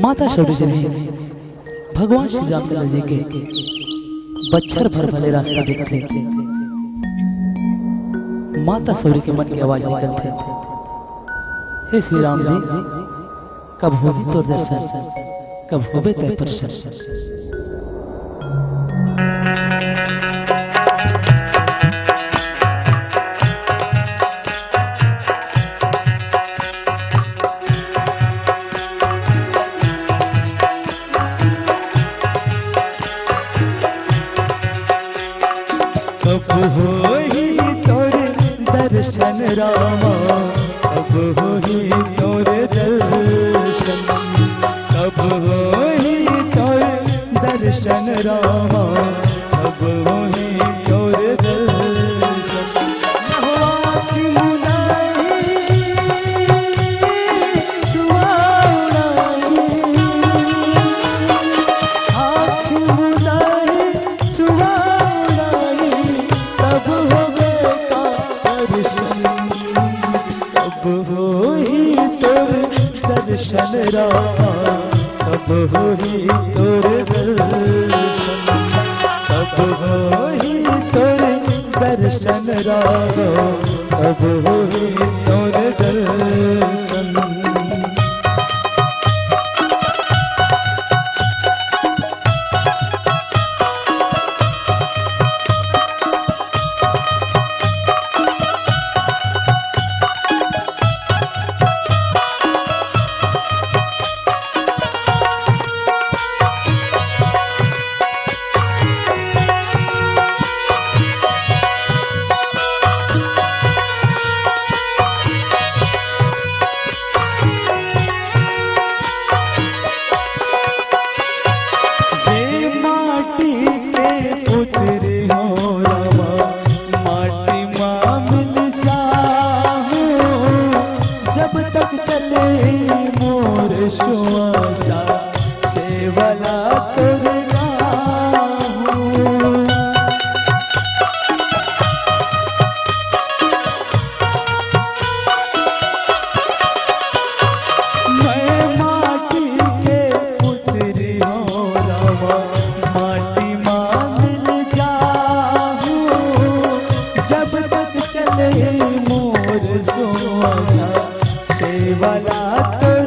माता शौर्य जी ने भगवान श्री रामचंद्र जी के बच्छर भर भले रास्ता देखते, माता शौर्य के मन की आवाज निकलते, हे श्री राम जी कब होगी तोर दर्शन, कब होबे तय प्रसन्न। कब होई तोर दर्शन रामा, कब होई तोर दर्शन, कब होई तोर दर्शन रामा, कब होई तोर दर्शन। आँखि मुनाई सुहावनाई, आँखि मुनाई सुहावनाई, कब होई तोर दर्शन रामा, कब होई तोर दर्शन, कब होई तोर दर्शन रामा, कब होई तोर दर्शन। श्वासा सेवला तोर गाहूं, मैं माटी के पुत्री हूँ रामा, माटी माँ मिल जाऊं, जब तक चले मोर श्वासा सेवला तोर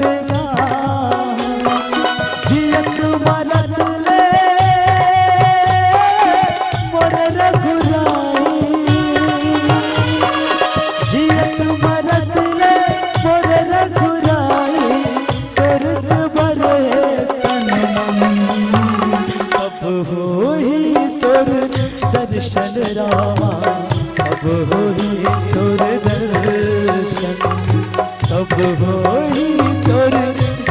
दर्शन रामा, कब होई तोर दर्शन, कब होई तोर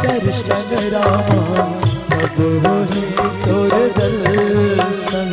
दर्शन रामा, कब होई तोर दर्शन।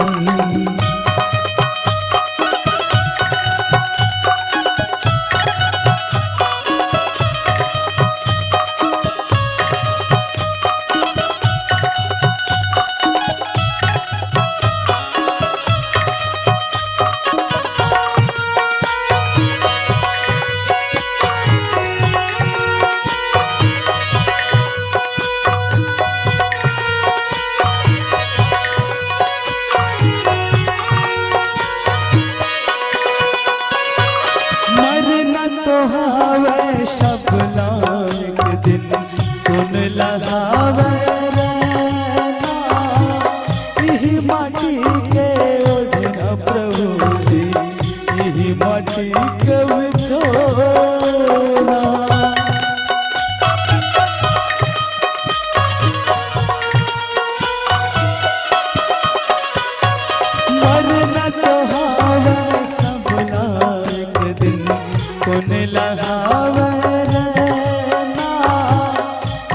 हावे शबला एक दिन तुम लगावे रहना, यही माटी के ओढ़ना प्रभु जी, यही माटी कब छोड़ना। मरना तो हावे सबला एक दिन तुम लगावे रहना,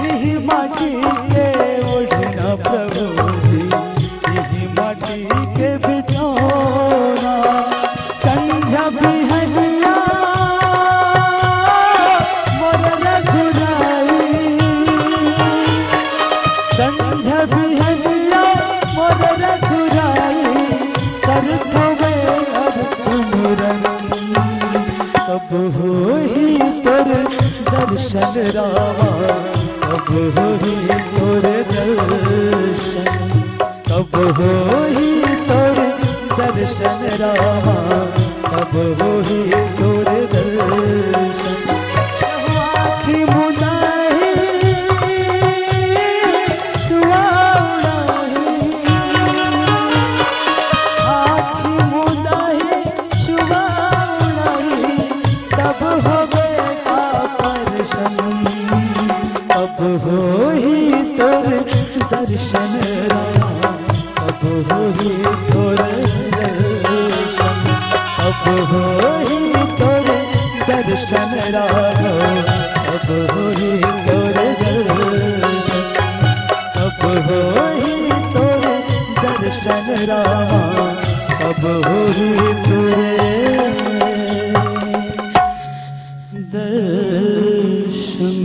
यही माटी के ओढ़ना प्रभु जी, यही माटी के बिछोना। संझा बिहनिया मोर रघुराई, संझा बिहनिया मोर रघुराई, करथो में अब तुमरन, कब होई तोर दर्शन रामा, कब होई दर्शन रामा कब होई तोर दर्शन आँखी मुदाही सुहावनाही आँखी मुदाही सुहावनाही तब होवे का परशन अब होई तोर दर्शन रामा अब होई तोर दर्शन अब होई तोर दर्शन रामा अब होई तोर दर्शन अब होई तोर दर्शन रामा अब होई तोर दर्शन।